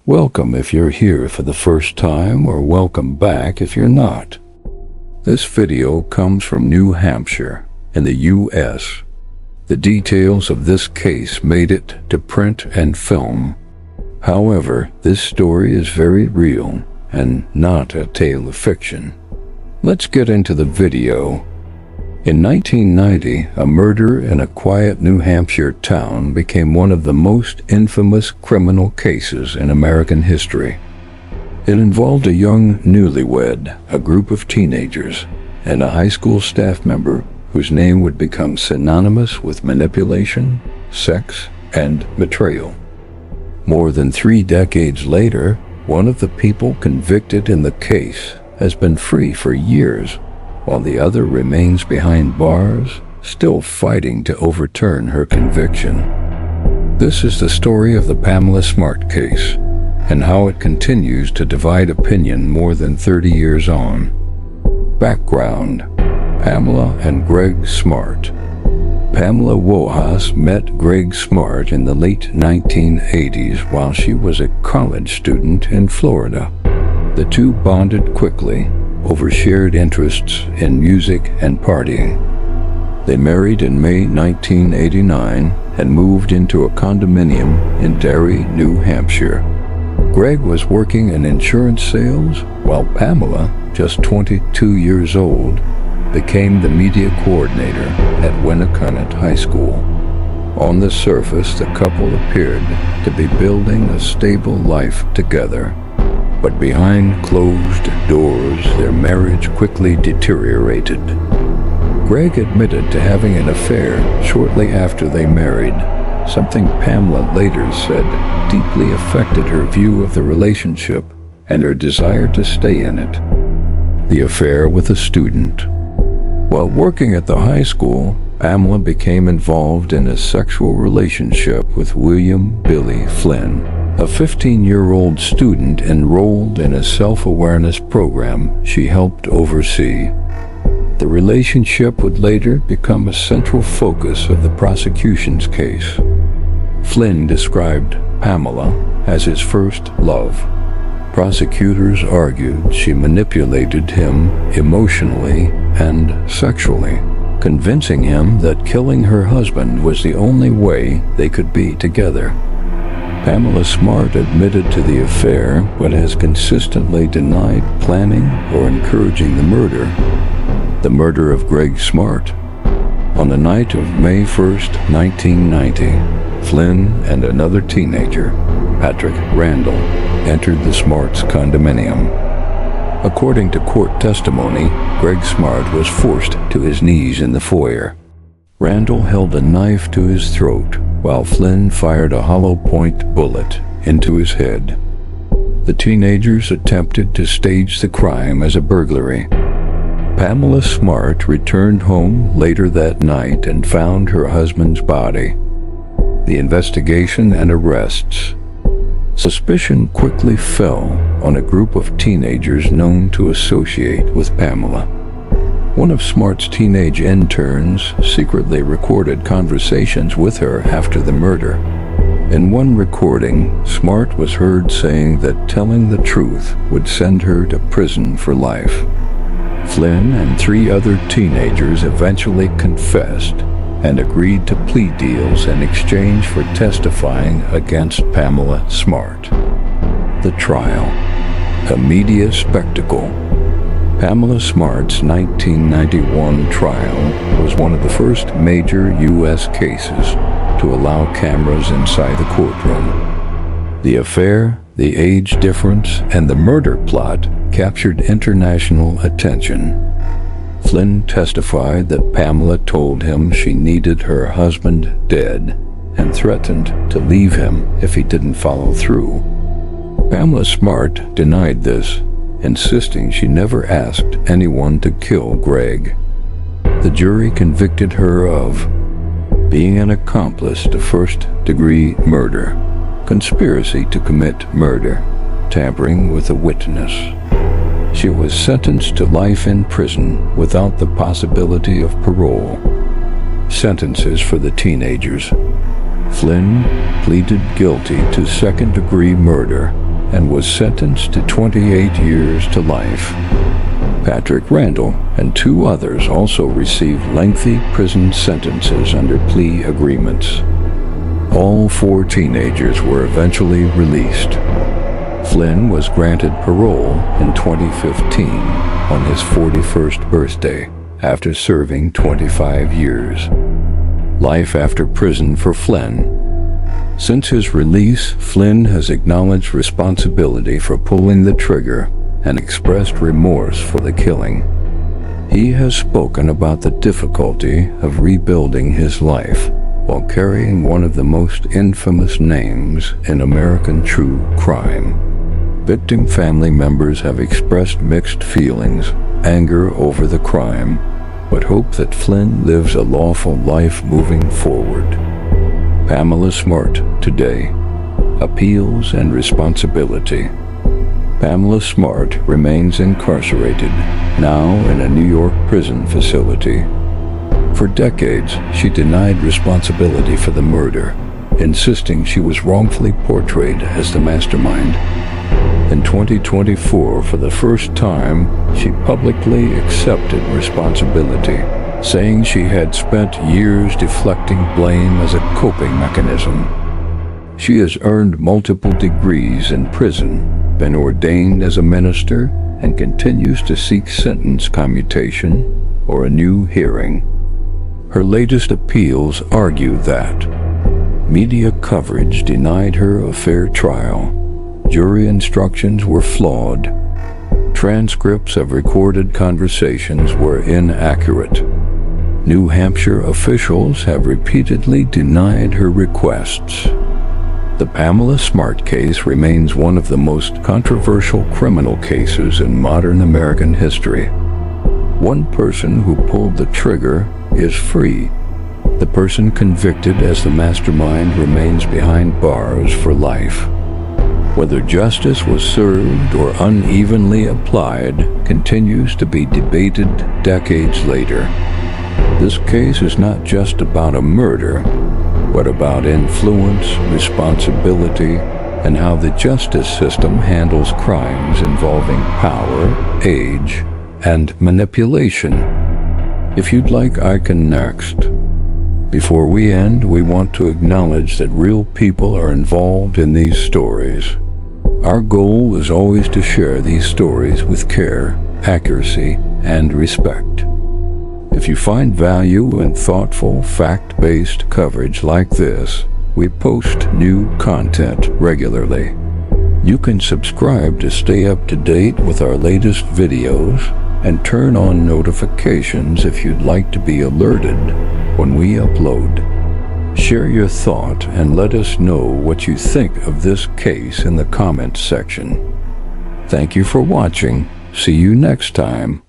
Welcome if you're here for the first time, or welcome back if you're not. This video comes from New Hampshire in the U.S. The details of this case made it to print and film. However, this story is very real and not a tale of fiction. Let's get into the video. In 1990, a murder in a quiet New Hampshire town became one of the most infamous criminal cases in American history. It involved a young newlywed, a group of teenagers, and a high school staff member whose name would become synonymous with manipulation, sex, and betrayal. More than 3 decades later, one of the people convicted in the case has been free for years, while the other remains behind bars, still fighting to overturn her conviction. This is the story of the Pamela Smart case, and how it continues to divide opinion more than 30 years on. Background: Pamela and Gregg Smart. Pamela Wohas met Gregg Smart in the late 1980s while she was a college student in Florida. The two bonded quickly over shared interests in music and partying. They married in May 1989 and moved into a condominium in Derry, New Hampshire. Gregg was working in insurance sales, while Pamela, just 22 years old, became the media coordinator at Winnicott High School. On the surface, the couple appeared to be building a stable life together. But behind closed doors, their marriage quickly deteriorated. Gregg admitted to having an affair shortly after they married, something Pamela later said deeply affected her view of the relationship and her desire to stay in it. The affair with a student. While working at the high school, Pamela became involved in a sexual relationship with William Billy Flynn, a 15-year-old student enrolled in a self-awareness program she helped oversee. The relationship would later become a central focus of the prosecution's case. Flynn described Pamela as his first love. Prosecutors argued she manipulated him emotionally and sexually, convincing him that killing her husband was the only way they could be together. Pamela Smart admitted to the affair, but has consistently denied planning or encouraging the murder of Gregg Smart. On the night of May 1st, 1990, Flynn and another teenager, Patrick Randall, entered the Smarts' condominium. According to court testimony, Gregg Smart was forced to his knees in the foyer. Randall held a knife to his throat, while Flynn fired a hollow-point bullet into his head. The teenagers attempted to stage the crime as a burglary. Pamela Smart returned home later that night and found her husband's body. The investigation and arrests. Suspicion quickly fell on a group of teenagers known to associate with Pamela. One of Smart's teenage interns secretly recorded conversations with her after the murder. In one recording, Smart was heard saying that telling the truth would send her to prison for life. Flynn and 3 other teenagers eventually confessed and agreed to plea deals in exchange for testifying against Pamela Smart. The trial, a media spectacle. Pamela Smart's 1991 trial was one of the first major U.S. cases to allow cameras inside the courtroom. The affair, the age difference, and the murder plot captured international attention. Flynn testified that Pamela told him she needed her husband dead and threatened to leave him if he didn't follow through. Pamela Smart denied this, insisting she never asked anyone to kill Gregg. The jury convicted her of being an accomplice to first-degree murder, conspiracy to commit murder, tampering with a witness. She was sentenced to life in prison without the possibility of parole. Sentences for the teenagers. Flynn pleaded guilty to second-degree murder and was sentenced to 28 years to life. Patrick Randall and 2 others also received lengthy prison sentences under plea agreements. All 4 teenagers were eventually released. Flynn was granted parole in 2015 on his 41st birthday after serving 25 years. Life after prison for Flynn. Since his release, Flynn has acknowledged responsibility for pulling the trigger and expressed remorse for the killing. He has spoken about the difficulty of rebuilding his life while carrying one of the most infamous names in American true crime. Victim family members have expressed mixed feelings, anger over the crime, but hope that Flynn lives a lawful life moving forward. Pamela Smart today. Appeals and responsibility. Pamela Smart remains incarcerated, now in a New York prison facility. For decades, she denied responsibility for the murder, insisting she was wrongfully portrayed as the mastermind. In 2024, for the first time, she publicly accepted responsibility, saying she had spent years deflecting blame as a coping mechanism. She has earned multiple degrees in prison, been ordained as a minister, and continues to seek sentence commutation or a new hearing. Her latest appeals argue that media coverage denied her a fair trial, jury instructions were flawed, transcripts of recorded conversations were inaccurate. New Hampshire officials have repeatedly denied her requests. The Pamela Smart case remains one of the most controversial criminal cases in modern American history. One person who pulled the trigger is free. The person convicted as the mastermind remains behind bars for life. Whether justice was served or unevenly applied continues to be debated decades later. This case is not just about a murder, but about influence, responsibility, and how the justice system handles crimes involving power, age, and manipulation. If you'd like, I can next. Before we end, we want to acknowledge that real people are involved in these stories. Our goal is always to share these stories with care, accuracy, and respect. If you find value in thoughtful, fact-based coverage like this, we post new content regularly. You can subscribe to stay up to date with our latest videos and turn on notifications if you'd like to be alerted when we upload. Share your thought and let us know what you think of this case in the comments section. Thank you for watching. See you next time.